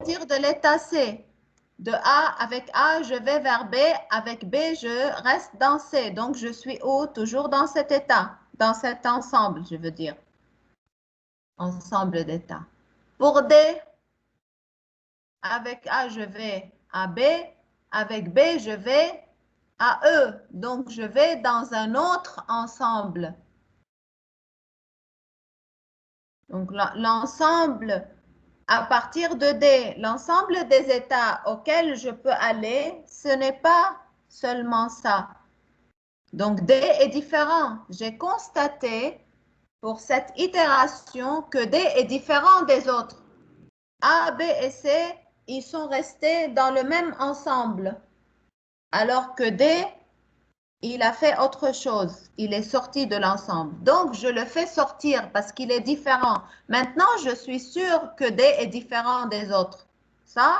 partir de l'état C. De A, avec A, je vais vers B. Avec B, je reste dans C. Donc, je suis où? Toujours dans cet état. Dans cet ensemble, je veux dire. Ensemble d'états. Pour D, avec A, je vais à B. Avec B, je vais à E. Donc, je vais dans un autre ensemble. Donc, l'ensemble à partir de D, l'ensemble des états auxquels je peux aller, ce n'est pas seulement ça. Donc, D est différent. J'ai constaté pour cette itération que D est différent des autres. A, B et C, ils sont restés dans le même ensemble. Alors que D, il a fait autre chose. Il est sorti de l'ensemble. Donc, je le fais sortir parce qu'il est différent. Maintenant, je suis sûre que D est différent des autres. Ça?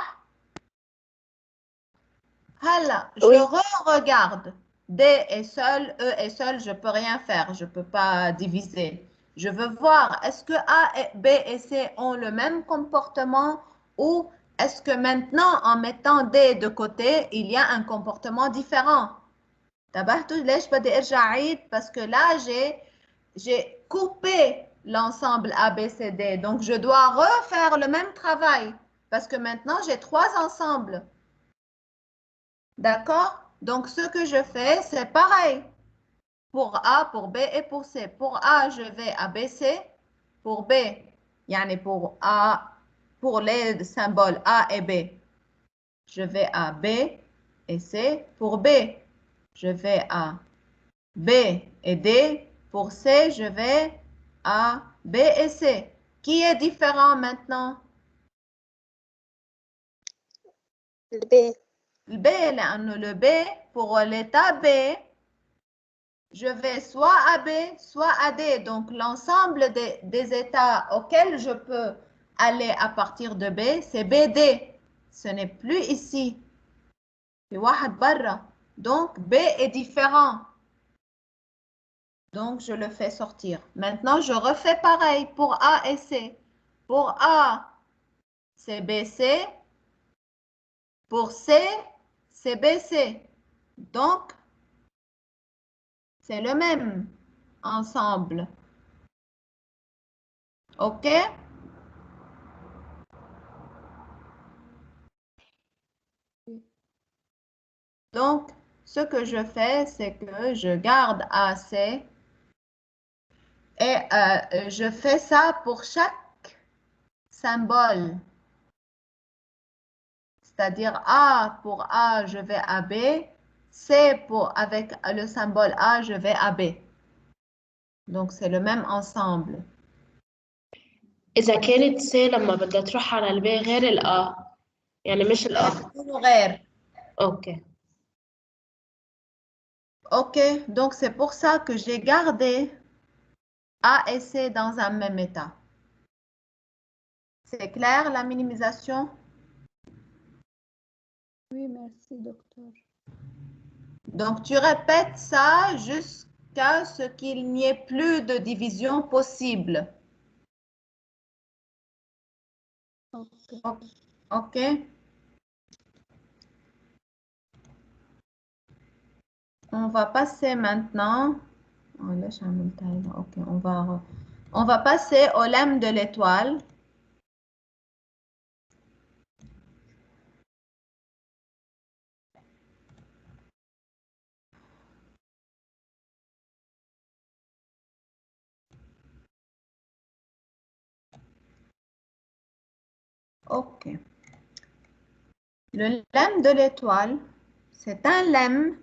Voilà, je Oui. regarde. D est seul, E est seul, je ne peux rien faire. Je ne peux pas diviser. Je veux voir, est-ce que A, B et C ont le même comportement ou est-ce que maintenant, en mettant D de côté, il y a un comportement différent? انتبهتوا ليش بدي ارجع عيد parce que là j'ai coupé l'ensemble ABCD donc je dois refaire le même travail parce que maintenant j'ai trois ensembles. D'accord? Donc ce que je fais c'est pareil pour A, pour B et pour C. Pour A, je vais à BC. Pour B, yani pour A, pour les symboles A et B, je vais à B et C. Pour B, je vais à B et D. Pour C, je vais à B et C. Qui est différent maintenant? Le B. Le B, le B, pour l'état B, je vais soit à B, soit à D. Donc, l'ensemble des états auxquels je peux aller à partir de B, c'est BD. Ce n'est plus ici. Donc, B est différent. Donc, je le fais sortir. Maintenant, je refais pareil pour A et C. Pour A, c'est BC. Pour C, c'est BC. Donc, c'est le même ensemble. OK? Donc, ce que je fais, c'est que je garde AC et je fais ça pour chaque symbole. C'est-à-dire A, pour A, je vais à B. C, avec le symbole A, je vais à B. Donc, c'est le même ensemble. إذا كانت C لما بدها تروح على الB غير الA يعني مش الA. غير. OK. OK, donc c'est pour ça que j'ai gardé A et C dans un même état. C'est clair la minimisation? Oui, merci, docteur. Donc, tu répètes ça jusqu'à ce qu'il n'y ait plus de division possible. Ok. OK? On va passer maintenant. OK, on va passer au lemme de l'étoile. OK. Le lemme de l'étoile, c'est un lemme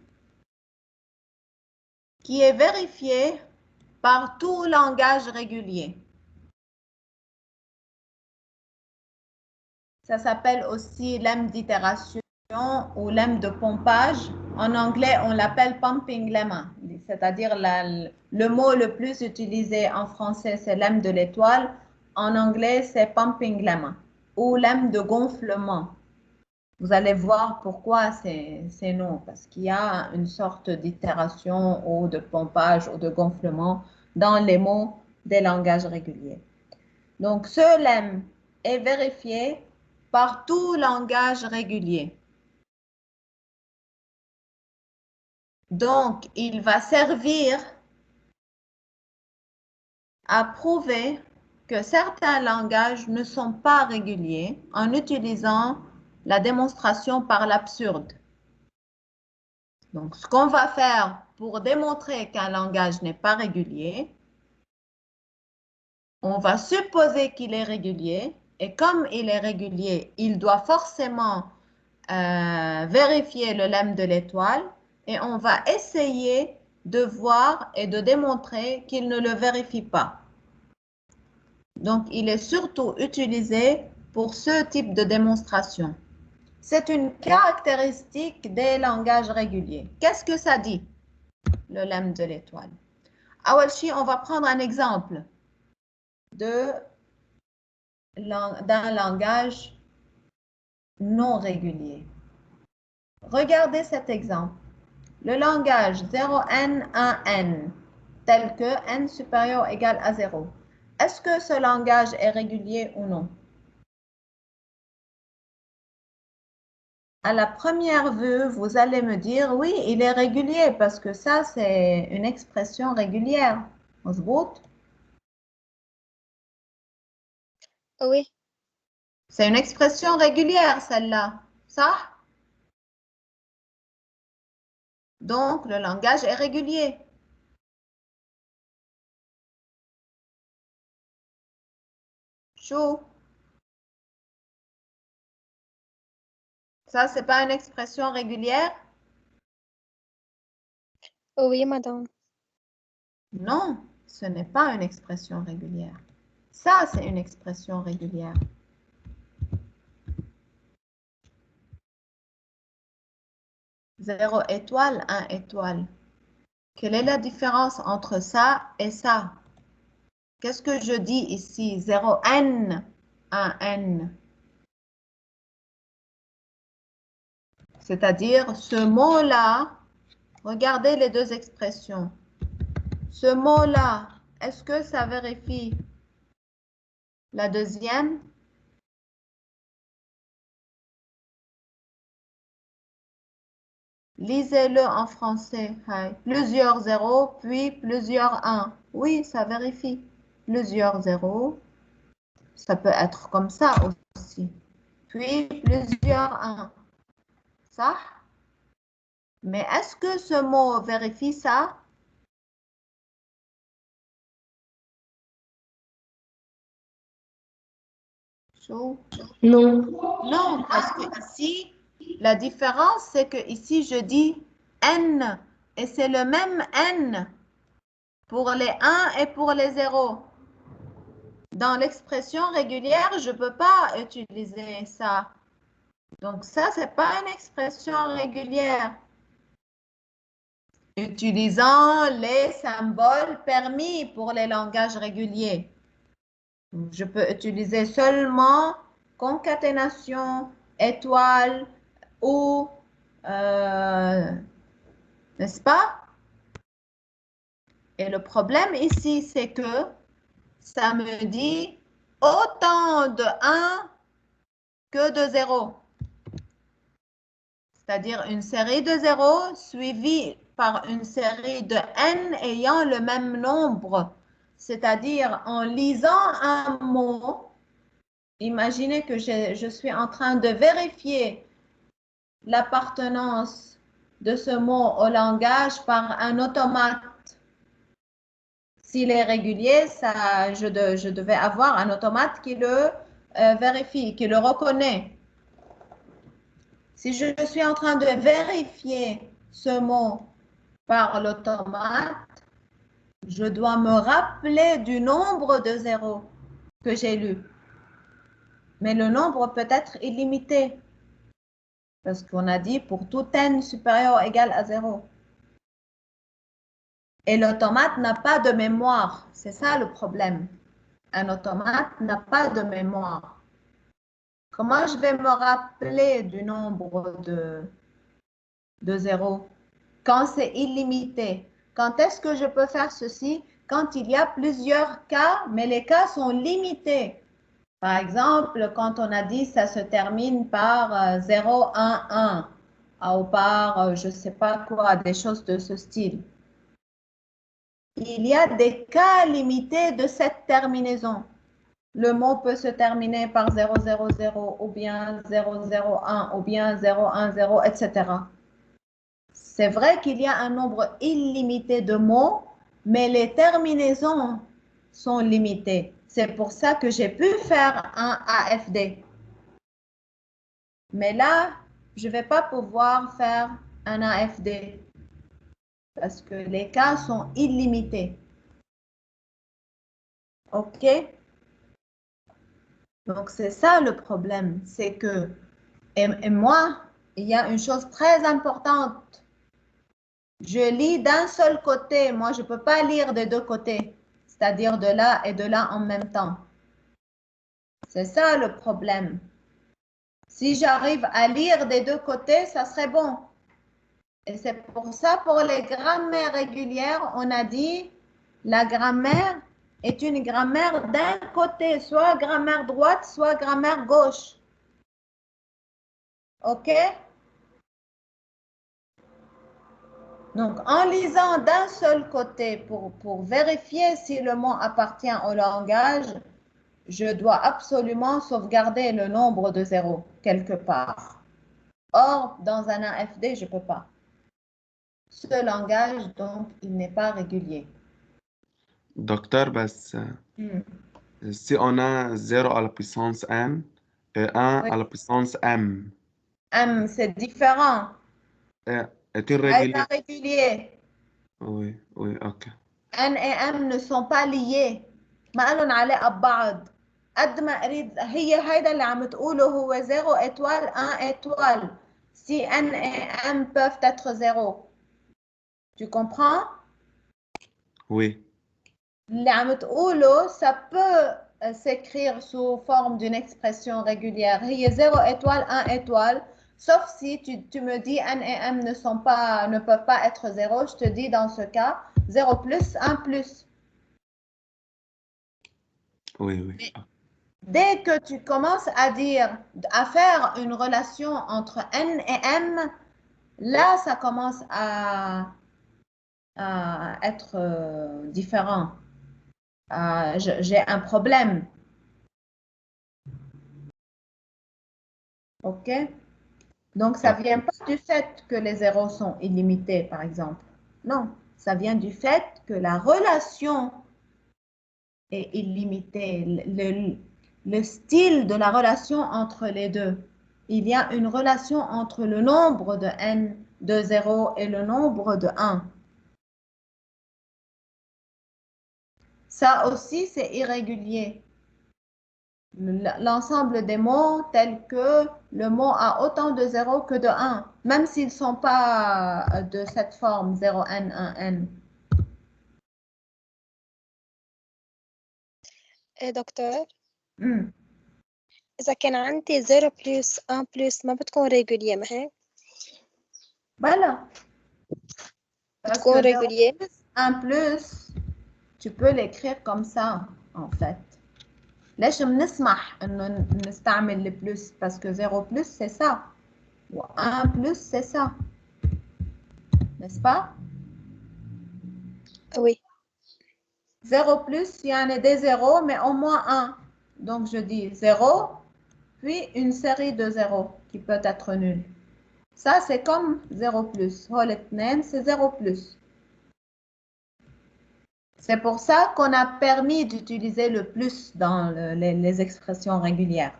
qui est vérifié par tout langage régulier. Ça s'appelle aussi lemme d'itération ou lemme de pompage. En anglais, on l'appelle pumping lemma, c'est-à-dire le mot le plus utilisé en français, c'est lemme de l'étoile. En anglais, c'est pumping lemma ou lemme de gonflement. Vous allez voir pourquoi c'est non, parce qu'il y a une sorte d'itération ou de pompage ou de gonflement dans les mots des langages réguliers. Donc, ce lemme est vérifié par tout langage régulier. Donc, il va servir à prouver que certains langages ne sont pas réguliers en utilisant la démonstration par l'absurde. Donc, ce qu'on va faire pour démontrer qu'un langage n'est pas régulier, on va supposer qu'il est régulier et comme il est régulier, il doit forcément vérifier le lemme de l'étoile et on va essayer de voir et de démontrer qu'il ne le vérifie pas. Donc, il est surtout utilisé pour ce type de démonstration. C'est une caractéristique des langages réguliers. Qu'est-ce que ça dit, le lemme de l'étoile? Awalchi, on va prendre un exemple d'un langage non régulier. Regardez cet exemple. Le langage 0n, 1n, tel que n supérieur ou égal à 0. Est-ce que ce langage est régulier ou non? À la première vue, vous allez me dire, oui, il est régulier parce que ça, c'est une expression régulière. مظبوط? Oui, C'est une expression régulière, celle-là. Ça? Donc, le langage est régulier. Chou. Ça, c'est pas une expression régulière? oui, madame. Non, ce n'est pas une expression régulière. Ça, c'est une expression régulière. Zéro étoile, 1 étoile. Quelle est la différence entre ça et ça? Qu'est-ce que je dis ici? 0n, 1n. C'est-à-dire, ce mot-là, regardez les deux expressions. Ce mot-là, est-ce que ça vérifie la deuxième? Lisez-le en français. Plusieurs zéros, puis plusieurs 1. Oui, ça vérifie. Plusieurs zéros. Ça peut être comme ça aussi. Puis plusieurs 1. Ça? Mais est-ce que ce mot vérifie ça? Chaud? Non. Non, parce que ici, la différence, c'est que ici, je dis n et c'est le même n pour les 1 et pour les 0. Dans l'expression régulière, je ne peux pas utiliser ça. Donc ça, ce n'est pas une expression régulière. Utilisant les symboles permis pour les langages réguliers. Je peux utiliser seulement concaténation, étoile ou, n'est-ce pas? Et le problème ici, c'est que ça me dit autant de 1 que de 0. C'est-à-dire une série de 0 suivie par une série de n ayant le même nombre. C'est-à-dire en lisant un mot, imaginez que je suis en train de vérifier l'appartenance de ce mot au langage par un automate. S'il est régulier, ça, je devais avoir un automate qui le vérifie, qui le reconnaît. Si je suis en train de vérifier ce mot par l'automate, je dois me rappeler du nombre de zéros que j'ai lu. Mais le nombre peut être illimité. Parce qu'on a dit pour tout n supérieur ou égal à 0. Et l'automate n'a pas de mémoire. C'est ça le problème. Un automate n'a pas de mémoire. Comment je vais me rappeler du nombre de zéros quand c'est illimité? Quand est-ce que je peux faire ceci? Quand il y a plusieurs cas, mais les cas sont limités. Par exemple, quand on a dit ça se termine par 0, 1, 1, ou par je ne sais pas quoi, des choses de ce style. Il y a des cas limités de cette terminaison. Le mot peut se terminer par 0, 0, 0, ou bien 0, 0, 1, ou bien 0, 1, 0, etc. C'est vrai qu'il y a un nombre illimité de mots, mais les terminaisons sont limitées. C'est pour ça que j'ai pu faire un AFD. Mais là, je ne vais pas pouvoir faire un AFD parce que les cas sont illimités. OK? Donc, c'est ça le problème. C'est que, et moi, il y a une chose très importante. Je lis d'un seul côté. Moi, je ne peux pas lire des deux côtés, c'est-à-dire de là et de là en même temps. C'est ça le problème. Si j'arrive à lire des deux côtés, ça serait bon. Et c'est pour ça, pour les grammaires régulières, on a dit la grammaire est une grammaire d'un côté, soit grammaire droite, soit grammaire gauche. OK? Donc, en lisant d'un seul côté pour vérifier si le mot appartient au langage, je dois absolument sauvegarder le nombre de zéros quelque part. Or, dans un AFD, je ne peux pas. Ce langage, donc, il n'est pas régulier. Docteur, si on a 0 à la puissance n et 1 Oui. à la puissance m, M, c'est différent. est-il هيدا régulier? régulier. Oui, oui, ok. N et M ne sont pas liés. ما لهم علاقة ببعض. قد ما أريد هيدا اللي عم تقوله هو 0 étoile 1 étoile. Si N et M peuvent être 0. Tu comprends? Oui, اللي عم تقوله ça peut s'écrire sous forme d'une expression régulière. هي 0 étoile 1 étoile. Sauf si tu me dis N et M ne peuvent pas être 0, je te dis dans ce cas 0 plus 1 plus. oui, oui. Dès que tu commences à faire une relation entre N et M, là, ça commence à être différent. J'ai un problème. OK? Donc, ça ne vient pas du fait que les zéros sont illimités, par exemple. Non, ça vient du fait que la relation est illimitée. Le style de la relation entre les deux. Il y a une relation entre le nombre de n de 0 et le nombre de 1. Ça aussi, c'est irrégulier. L'ensemble des mots tels que le mot a autant de 0 que de 1, même s'ils ne sont pas de cette forme 0n, 1n. دكتور Hmm. إذا كان عندي 0 بلس 1 بلس ما بتكون ريجولية ما هيك؟ Voilà. Parce بتكون que 0 ريجولية؟ plus 1 plus, tu peux l'écrire comme ça, en fait. ليش بنسمح انه نستعمل البلس parce que 0 plus c'est ça و 1 plus c'est ça, n'est-ce pas? Oui. 0 plus, il y en a des zéros mais au moins 1. Donc je dis 0 puis une série de zéros qui peut être nulle. Ça c'est comme 0 plus. هول اثنين c'est 0 plus. C'est pour ça qu'on a permis d'utiliser le plus dans les expressions régulières.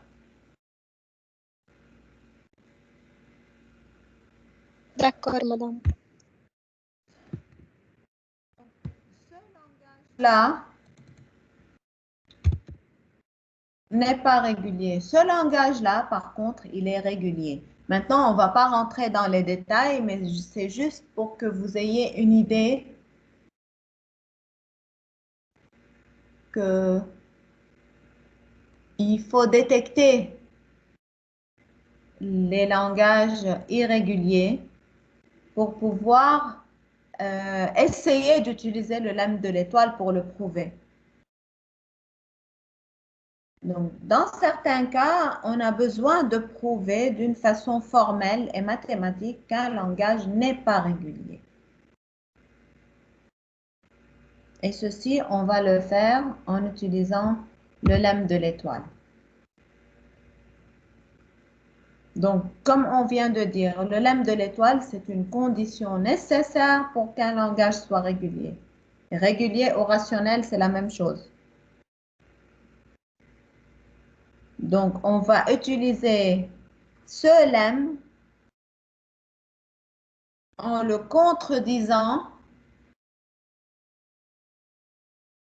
D'accord, madame. Là n'est pas régulier. Ce langage-là, par contre, il est régulier. Maintenant, on ne va pas rentrer dans les détails, mais c'est juste pour que vous ayez une idée que il faut détecter les langages irréguliers pour pouvoir essayer d'utiliser le lemme de l'étoile pour le prouver. Donc, dans certains cas, on a besoin de prouver d'une façon formelle et mathématique qu'un langage n'est pas régulier. Et ceci, on va le faire en utilisant le lemme de l'étoile. Donc, comme on vient de dire, le lemme de l'étoile, c'est une condition nécessaire pour qu'un langage soit régulier. Régulier ou rationnel, c'est la même chose. Donc, on va utiliser ce lemme en le contredisant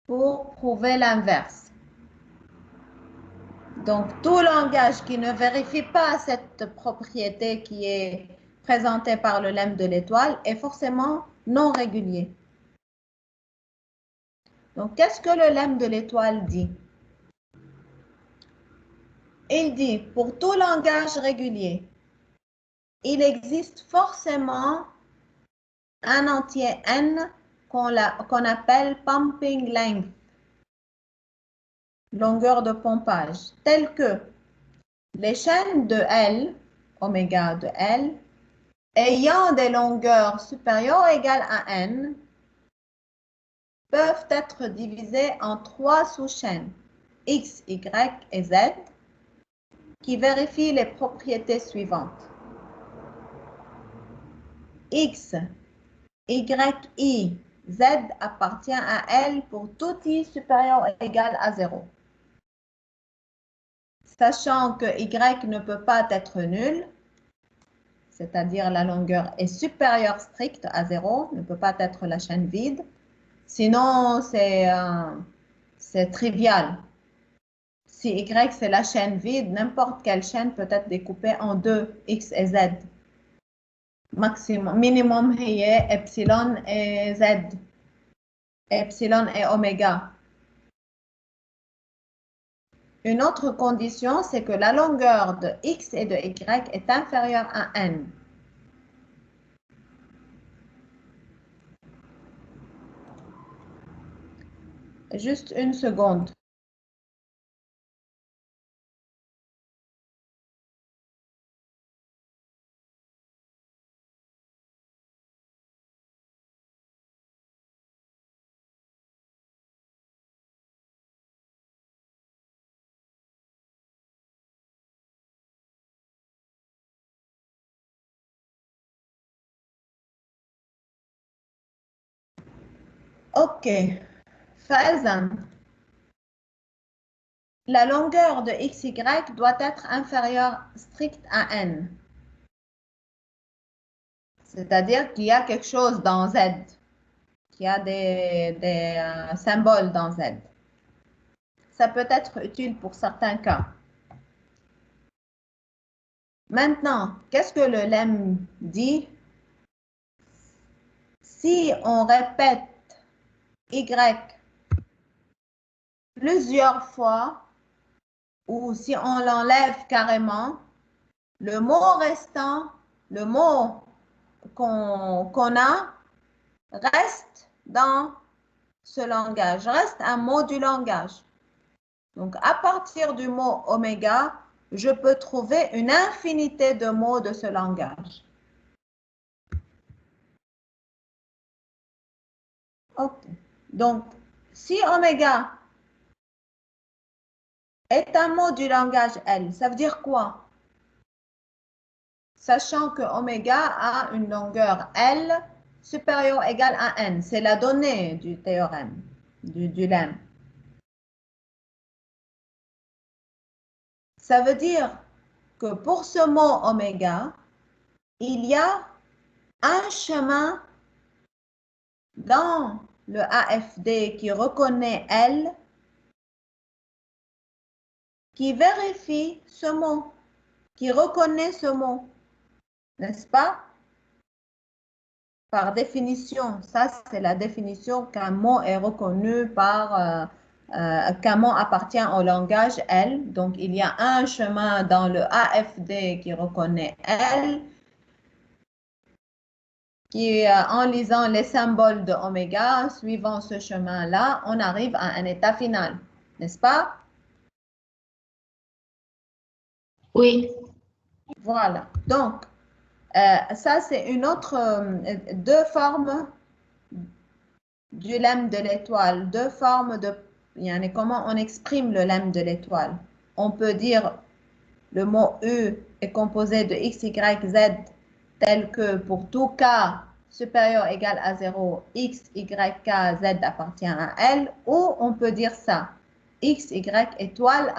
pour prouver l'inverse. Donc, tout langage qui ne vérifie pas cette propriété qui est présentée par le lemme de l'étoile est forcément non régulier. Donc, qu'est-ce que le lemme de l'étoile dit? Il dit, pour tout langage régulier, il existe forcément un entier n qu'on appelle pumping length, longueur de pompage, tel que les chaînes de L, oméga de L, ayant des longueurs supérieures ou égales à n, peuvent être divisées en 3 sous-chaînes, x, y et z, qui vérifient les propriétés suivantes. X, y, i, z appartient à L pour tout i supérieur ou égal à 0. Sachant que y ne peut pas être nul, c'est-à-dire la longueur est supérieure stricte à 0, ne peut pas être la chaîne vide. Sinon, c'est trivial. Si y c'est la chaîne vide, n'importe quelle chaîne peut être découpée en deux, x et z. Maximum, minimum est epsilon et z. Epsilon et oméga. Une autre condition, c'est que la longueur de x et de y est inférieure à n. Juste une seconde. OK. Faizan. La longueur de xy doit être inférieure stricte à n. C'est-à-dire qu'il y a quelque chose dans z, qu'il y a des symboles dans z. Ça peut être utile pour certains cas. Maintenant, qu'est-ce que le lemme dit? Si on répète y plusieurs fois, ou si on l'enlève carrément, le mot restant, le mot qu'on a, reste dans ce langage, reste un mot du langage. Donc, à partir du mot oméga, je peux trouver une infinité de mots de ce langage. OK. Donc, si oméga est un mot du langage L, ça veut dire quoi? Sachant que oméga a une longueur L supérieure ou égale à n. C'est la donnée du théorème, du lemme. Ça veut dire que pour ce mot oméga, il y a un chemin dans le AFD qui reconnaît L, qui vérifie ce mot, qui reconnaît ce mot, n'est-ce pas? Par définition, ça c'est la définition qu'un mot est reconnu par, qu'un mot appartient au langage L. Donc il y a un chemin dans le AFD qui reconnaît L, qui en lisant les symboles de oméga, suivant ce chemin-là, on arrive à un état final, n'est-ce pas? Oui. Voilà. Donc, ça, c'est une autre, deux formes du lemme de l'étoile, deux formes de, comment on exprime le lemme de l'étoile. On peut dire le mot U est composé de X, Y, Z, tel que pour tout K supérieur ou égal à 0, X, Y, K, Z appartient à L, ou on peut dire ça, X, Y étoile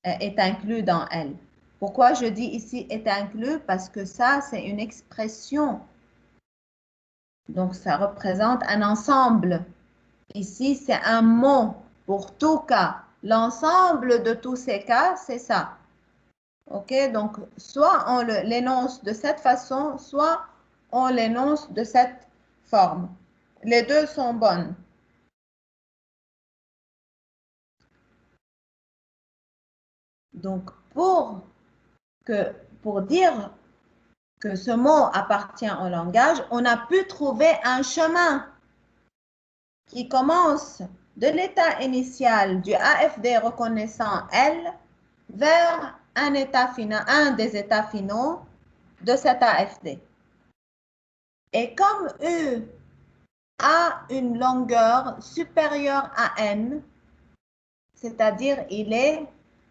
est inclus dans L. Pourquoi je dis ici est inclus? Parce que ça, c'est une expression. Donc, ça représente un ensemble. Ici, c'est un mot pour tout cas. L'ensemble de tous ces cas, c'est ça. OK? Donc, soit on l'énonce de cette façon, soit on l'énonce de cette forme. Les deux sont bonnes. Donc, pour dire que ce mot appartient au langage, on a pu trouver un chemin qui commence de l'état initial du AFD reconnaissant L vers un des états finaux de cet AFD. Et comme U a une longueur supérieure à N, c'est-à-dire il est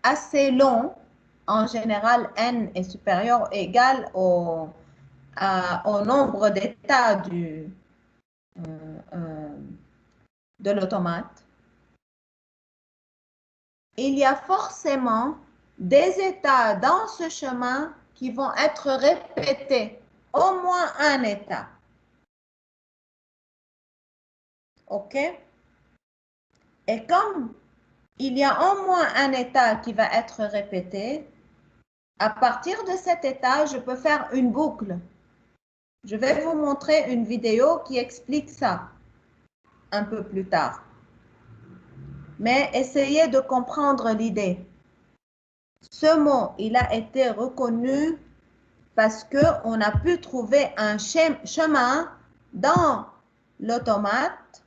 assez long, en général N est supérieur ou égal au nombre d'états de l'automate, il y a forcément des états dans ce chemin qui vont être répétés, au moins un état. OK? Et comme il y a au moins un état qui va être répété, à partir de cet état, je peux faire une boucle. Je vais vous montrer une vidéo qui explique ça un peu plus tard. Mais essayez de comprendre l'idée. Ce mot, il a été reconnu parce qu'on a pu trouver un chemin dans l'automate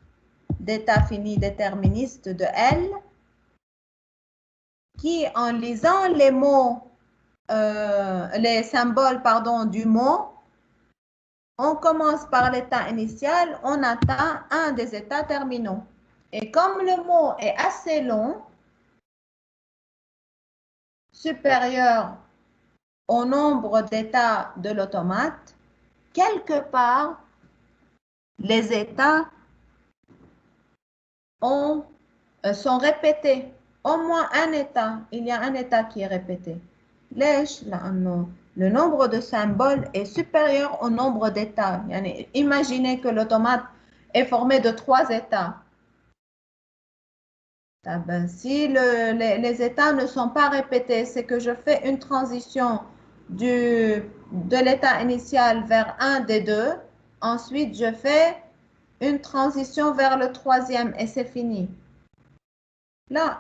d'état fini déterministe de L qui, en lisant les mots, les symboles, pardon, du mot, on commence par l'état initial, on atteint un des états terminaux. Et comme le mot est assez long, supérieur au nombre d'états de l'automate, quelque part, les états sont répétés. Au moins un état, il y a un état qui est répété. Le nombre de symboles est supérieur au nombre d'états. Imaginez que l'automate est formé de 3 états. Si les états ne sont pas répétés, c'est que je fais une transition de l'état initial vers un des deux. Ensuite, je fais une transition vers le troisième et c'est fini. Là,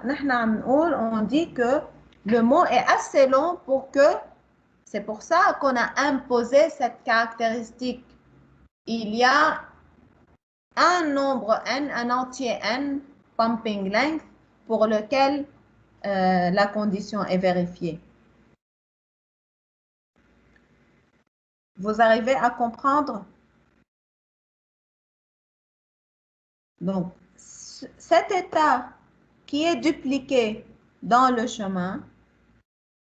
on dit que le mot est assez long pour que, c'est pour ça qu'on a imposé cette caractéristique. Il y a un nombre n, un entier n, pumping length, pour lequel la condition est vérifiée. Vous arrivez à comprendre? Donc, cet état qui est dupliqué dans le chemin,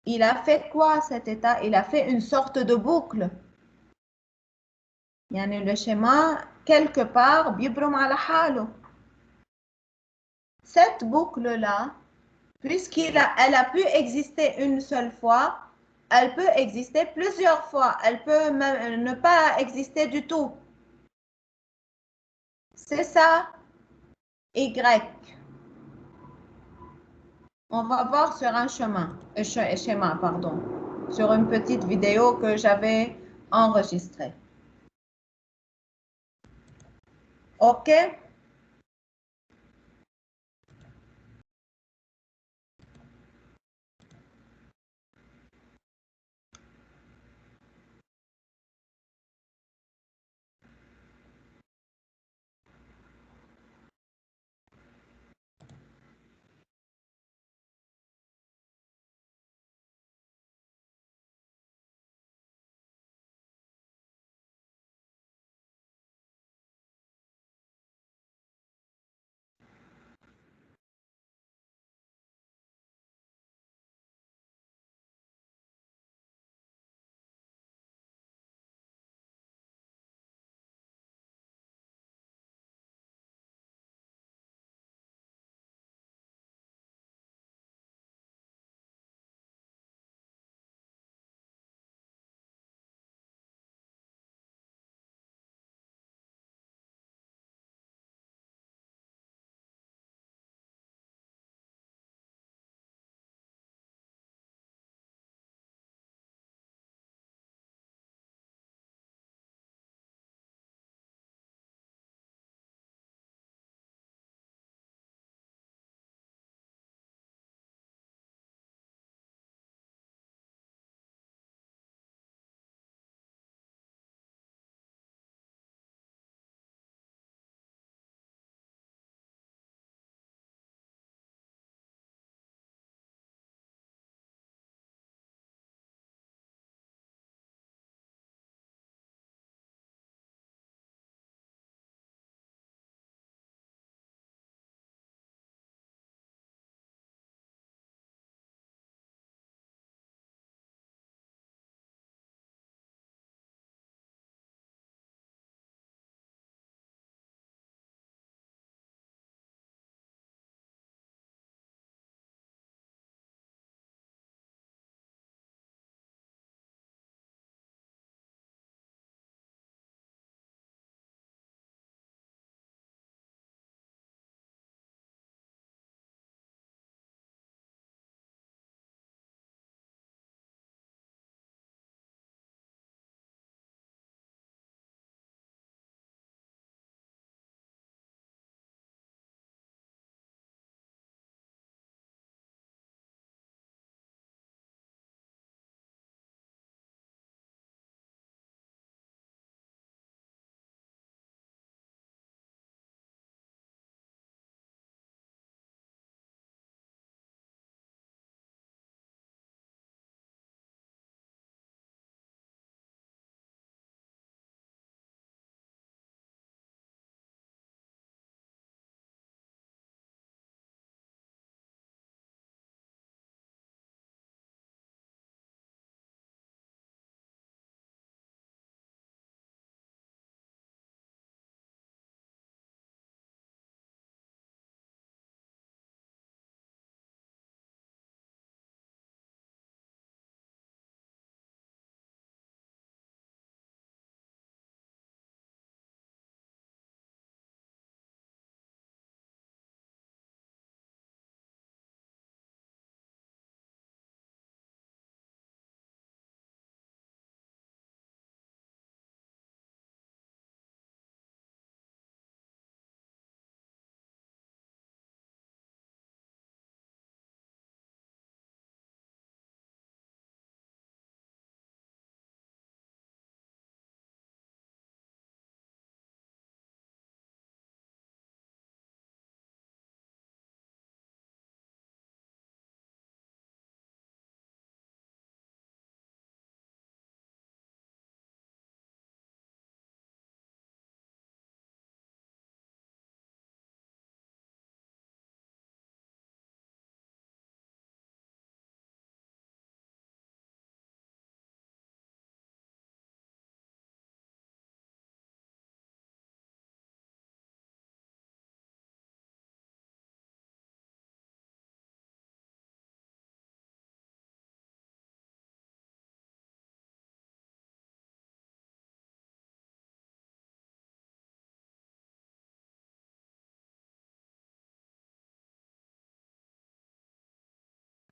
il a fait quoi cet état? Il a fait une sorte de boucle. Le schéma, quelque part, بيبرم على حاله. Cette boucle-là, puisqu'elle a pu exister une seule fois, elle peut exister plusieurs fois. Elle peut même ne pas exister du tout. C'est ça, Y. On va voir sur un schéma, pardon, sur une petite vidéo que j'avais enregistrée. OK?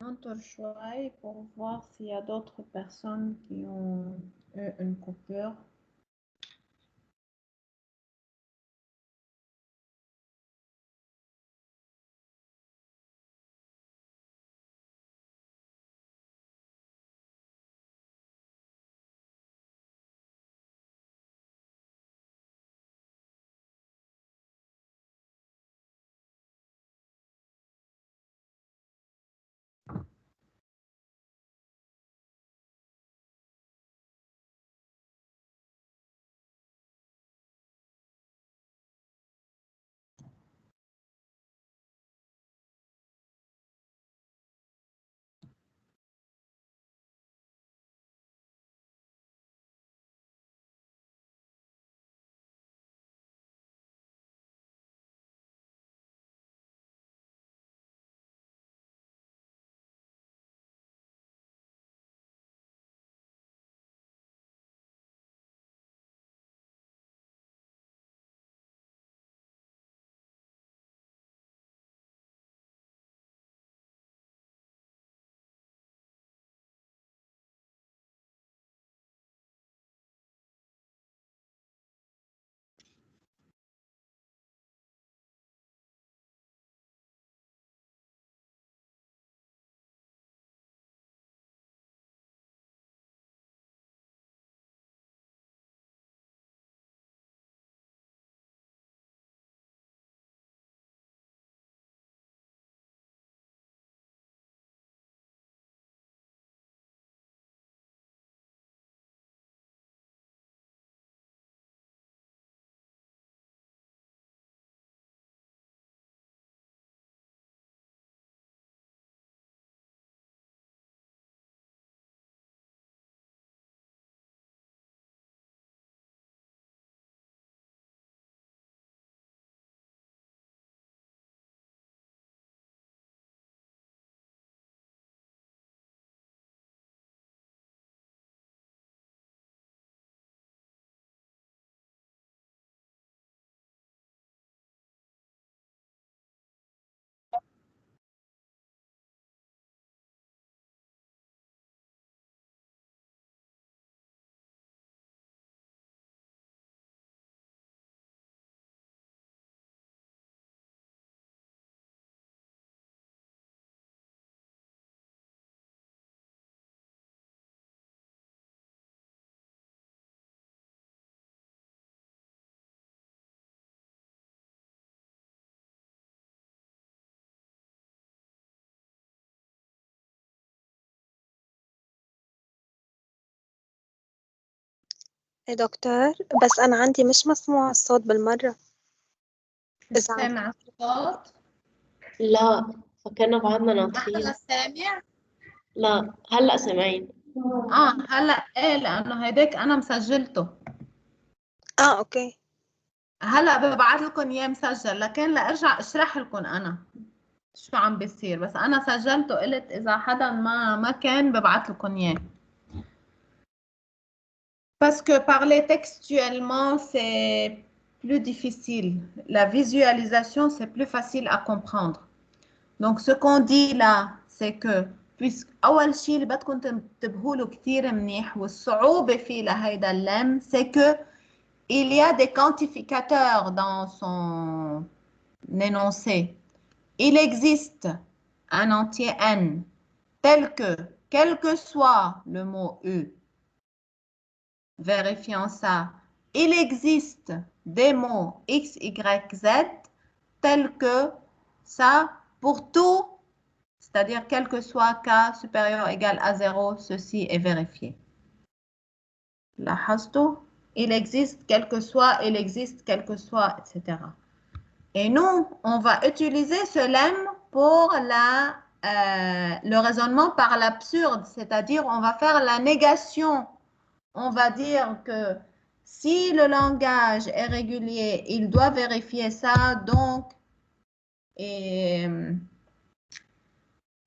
Montre choix pour voir s'il y a d'autres personnes qui ont eu une coupure. يا دكتور بس أنا عندي مش مسموع الصوت بالمرة. إذا سامع الصوت؟ لا، فكنا بعدنا هلا ناطرين. سامع؟ لا، هلأ سامعين. هلا ايه لانه هيداك انا مسجلته. أوكي. هلا ببعث لكم اياه مسجل، لكن لارجع اشرح لكم انا شو عم بيصير، بس انا سجلته، قلت اذا حدا ما كان ببعث لكم اياه. Parce que parler textuellement, c'est plus difficile. La visualisation, c'est plus facile à comprendre. Donc, ce qu'on dit là, c'est que puisque أول شيء اللي بدكم تنتبهوا له كثير منيح والصعوبة فيه لهيدا اللم, c'est que il y a des quantificateurs dans son énoncé. Il existe un entier n tel que, quel que soit le mot U, vérifions ça, il existe des mots X, Y, Z tels que ça pour tout, c'est-à-dire quel que soit K supérieur ou égal à 0, ceci est vérifié. لاحظتوا? Il existe quel que soit, il existe quel que soit, etc. Et nous, on va utiliser ce lemme pour le raisonnement par l'absurde, c'est-à-dire on va faire la négation. On va dire que si le langage est régulier, il doit vérifier ça, donc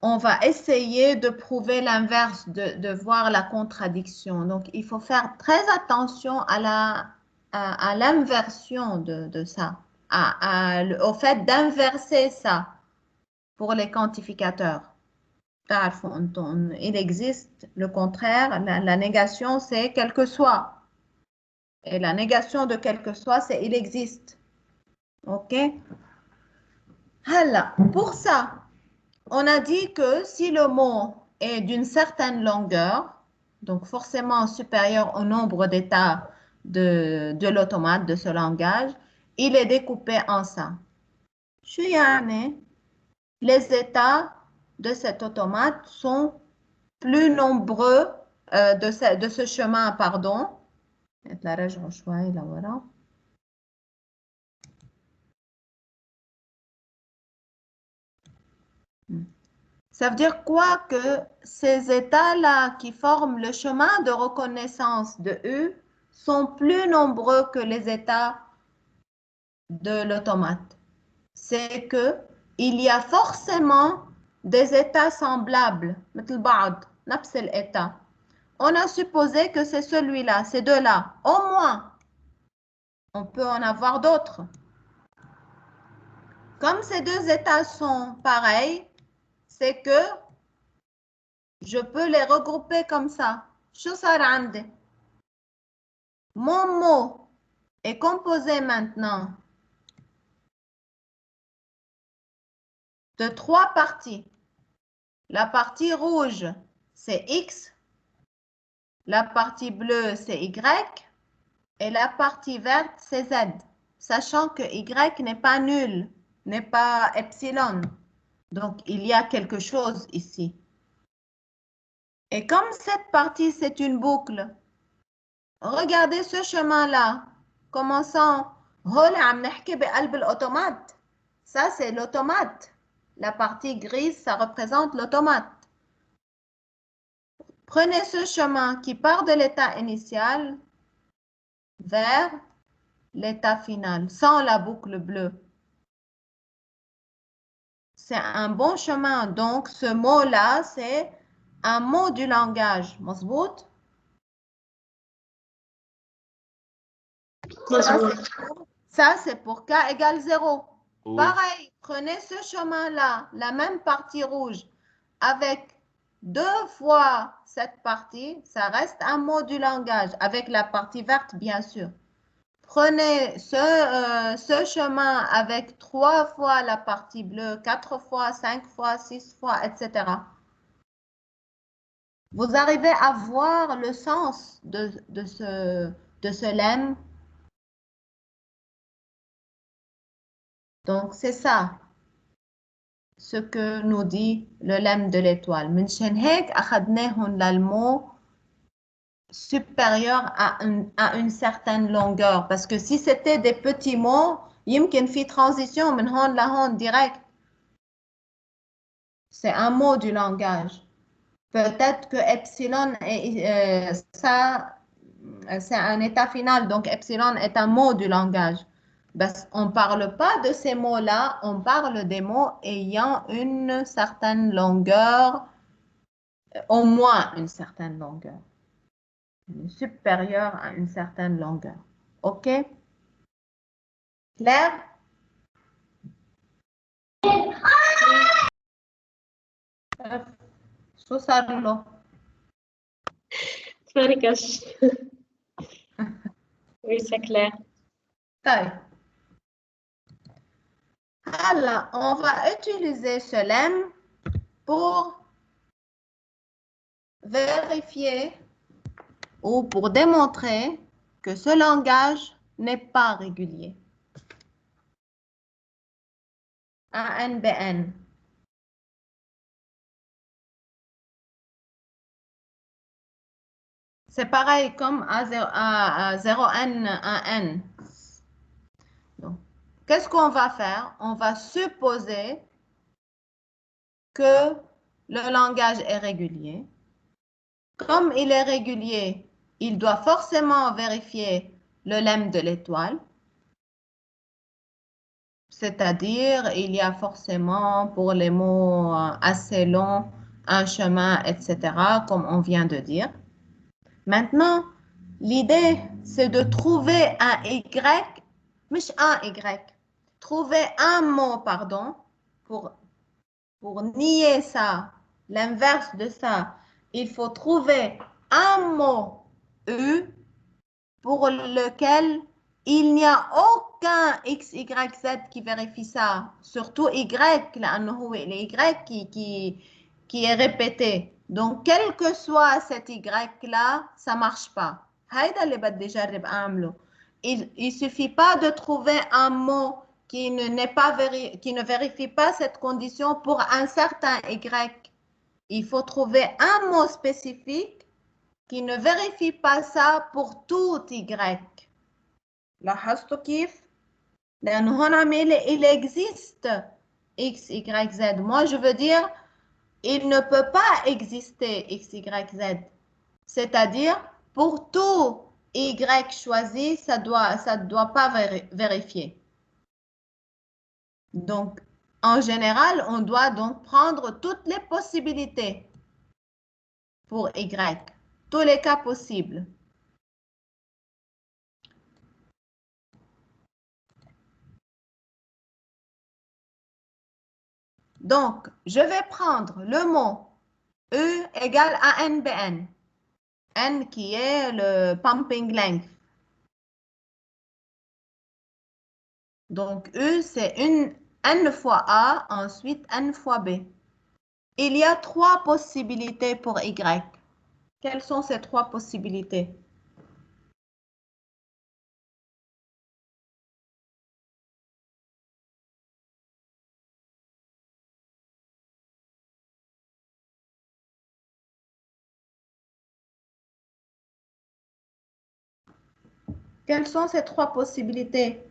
on va essayer de prouver l'inverse, de voir la contradiction. Donc, il faut faire très attention à l'inversion de ça, au fait d'inverser ça pour les quantificateurs. Il existe le contraire, la négation, c'est quel que soit. Et la négation de quel que soit, c'est il existe. OK? Alors, pour ça, on a dit que si le mot est d'une certaine longueur, donc forcément supérieur au nombre d'états de l'automate, de ce langage, il est découpé en ça. Les états de cet automate sont plus nombreux de ce chemin, pardon. Ça veut dire quoi? Que ces états-là qui forment le chemin de reconnaissance de U sont plus nombreux que les états de l'automate. C'est que il y a forcément des états semblables, مثل بعض, نفس الإيتا. On a supposé que c'est celui-là, ces deux-là, au moins. On peut en avoir d'autres. Comme ces deux états sont pareils, c'est que je peux les regrouper comme ça. Mon mot est composé maintenant de 3 parties. La partie rouge, c'est X. La partie bleue, c'est Y. Et la partie verte, c'est Z. Sachant que Y n'est pas nul, n'est pas epsilon. Donc, il y a quelque chose ici. Et comme cette partie, c'est une boucle, regardez ce chemin-là. Commençant, ça, c'est l'automate. La partie grise, ça représente l'automate. Prenez ce chemin qui part de l'état initial vers l'état final, sans la boucle bleue. C'est un bon chemin. Donc, ce mot-là, c'est un mot du langage. مظبوط? Ça, c'est pour K égale 0. Oui. Pareil, prenez ce chemin-là, la même partie rouge, avec 2 fois cette partie, ça reste un mot du langage, avec la partie verte, bien sûr. Prenez ce chemin avec 3 fois la partie bleue, 4 fois, 5 fois, 6 fois, etc. Vous arrivez à voir le sens de ce lemme. Donc, c'est ça, ce que nous dit le lemme de l'étoile. من شان هيك أخذناهم للمو supérieur à une certaine longueur. Parce que si c'était des petits mots, يمكن في transition من هون لهون direct. C'est un mot du langage. Peut-être que epsilon, ça, c'est un état final. Donc, epsilon est un mot du langage. On ne parle pas de ces mots-là, on parle des mots ayant une certaine longueur, au moins une certaine longueur, supérieure à une certaine longueur. OK? Claire? شو صار له؟ فركش. Oui, c'est clair. طيب. Alors, on va utiliser ce lemme pour vérifier ou pour démontrer que ce langage n'est pas régulier. ANBN. C'est pareil comme à 0N, 1N. Donc, qu'est-ce qu'on va faire? On va supposer que le langage est régulier. Comme il est régulier, il doit forcément vérifier le lemme de l'étoile. C'est-à-dire, il y a forcément pour les mots assez longs, un chemin, etc., comme on vient de dire. Maintenant, l'idée, c'est de trouver un Y, مش un Y, trouver un mot, pardon, pour nier ça l'inverse de ça. Il faut trouver un mot U pour lequel il n'y a aucun X, Y, Z qui vérifie ça. Surtout Y, لأنه هو le Y qui est répété. Donc, quel que soit cet Y-là, ça ne marche pas. هيدا اللي بدي جرب أعمله. Il suffit pas de trouver un mot qui ne vérifie pas cette condition pour un certain Y. Il faut trouver un mot spécifique qui ne vérifie pas ça pour tout Y. لاحظتوا كيف؟ لأنه هون il existe X, Y, Z. Moi, je veux dire, il ne peut pas exister X, Y, Z. C'est-à-dire, pour tout Y choisi, ça doit pas vérifier. Donc, en général, on doit donc prendre toutes les possibilités pour Y, tous les cas possibles. Donc, je vais prendre le mot E égale à NBN. N qui est le pumping length. Donc, E, c'est N fois A, ensuite N fois B. Il y a 3 possibilités pour Y. Quelles sont ces 3 possibilités? Quelles sont ces 3 possibilités?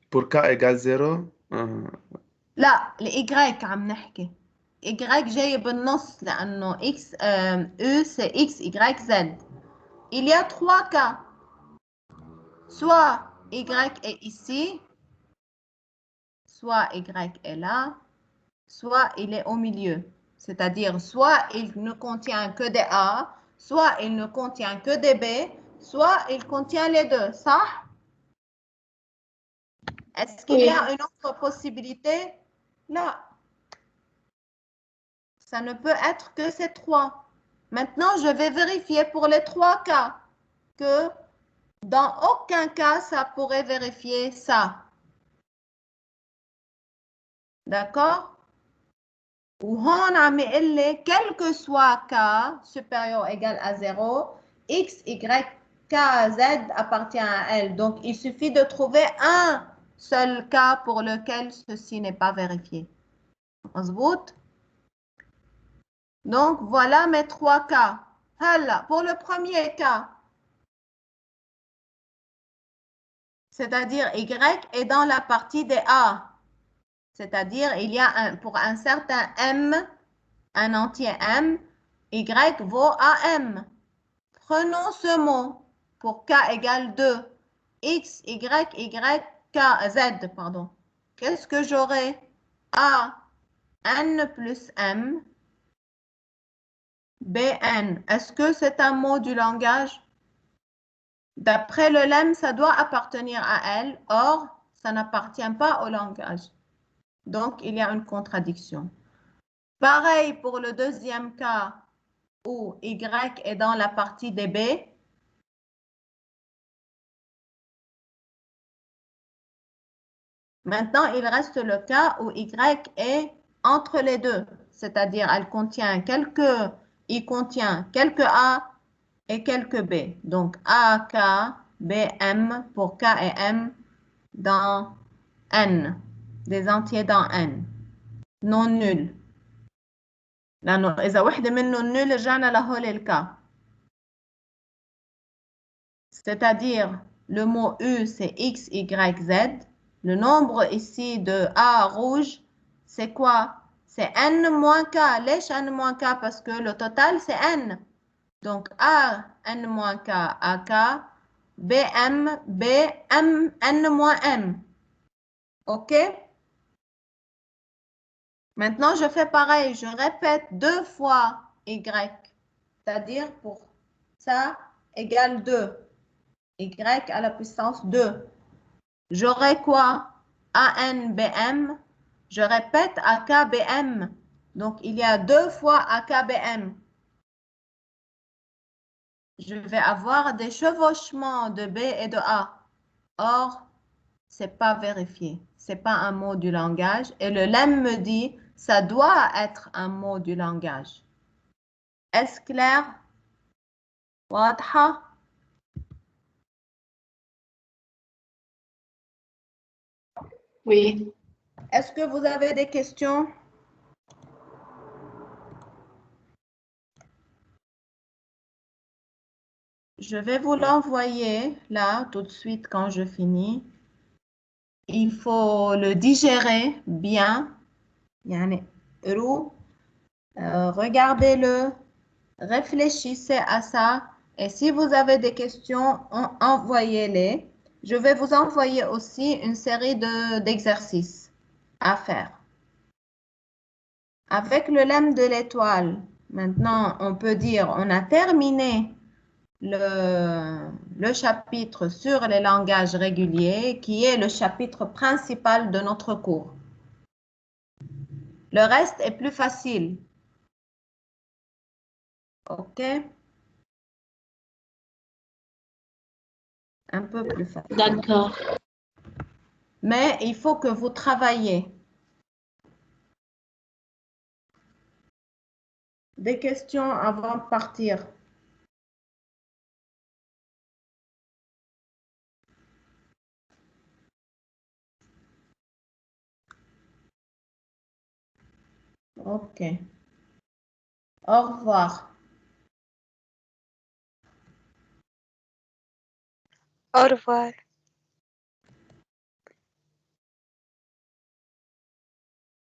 Pour K égale 0, لا الإي عم نحكي Y جاي بالنص لأنه X E c'est X Y Z. Il y a 3 cas. Soit Y est ici, soit Y est là, soit il est au milieu. C'est-à-dire soit il ne contient que des A, soit il ne contient que des B, soit il contient les deux. Ça? Est-ce qu'il y a une autre possibilité? Non. Ça ne peut être que ces 3. Maintenant, je vais vérifier pour les 3 cas que dans aucun cas, ça pourrait vérifier ça. D'accord? Ou on a mis quel que soit K supérieur ou égal à 0, X, Y, K, Z appartient à L. Donc, il suffit de trouver un seul cas pour lequel ceci n'est pas vérifié. مظبوط? Donc, voilà mes 3 cas. هلا, pour le premier cas, c'est-à-dire Y est dans la partie des A. C'est-à-dire, il y a pour un certain M, un entier M, Y vaut à M. Prenons ce mot pour K égale 2. X, Y, Y, K, Z, pardon. Qu'est-ce que j'aurai? A, N plus M, BN. Est-ce que c'est un mot du langage? D'après le lemme, ça doit appartenir à elle. Or, ça n'appartient pas au langage. Donc, il y a une contradiction. Pareil pour le deuxième cas où Y est dans la partie des B. Maintenant, il reste le cas où Y est entre les deux, c'est-à-dire il contient quelques A et quelques B. Donc, A, K, B, M pour K et M dans N, des entiers dans N, non nuls. لأنه إذا وحدة منهم nul رجعنا لهول الكا. C'est-à-dire, le mot U, c'est X, Y, Z. Le nombre ici de A rouge, c'est quoi? C'est N moins K. ليش N moins K? Parce que le total, c'est N. Donc, A, N moins K, AK, B, M, B, M, N moins M. OK? Maintenant, je fais pareil. Je répète 2 fois Y. C'est-à-dire, pour ça, égale 2. Y à la puissance 2. J'aurai quoi? ANBM. Je répète AKBM. Donc, il y a 2 fois AKBM. Je vais avoir des chevauchements de B et de A. Or, ce n'est pas vérifié. Ce n'est pas un mot du langage. Et le lemme me dit, ça doit être un mot du langage. Est-ce clair? واضحة? Oui. Est-ce que vous avez des questions? Je vais vous l'envoyer là tout de suite quand je finis. Il faut le digérer bien. يعني regardez-le, réfléchissez à ça. Et si vous avez des questions, envoyez-les. Je vais vous envoyer aussi une série d'exercices à faire. Avec le lemme de l'étoile, maintenant, on peut dire on a terminé le chapitre sur les langages réguliers, qui est le chapitre principal de notre cours. Le reste est plus facile. OK? Un peu plus facile. D'accord. Mais il faut que vous travaillez. Des questions avant de partir? OK. Au revoir. Au revoir.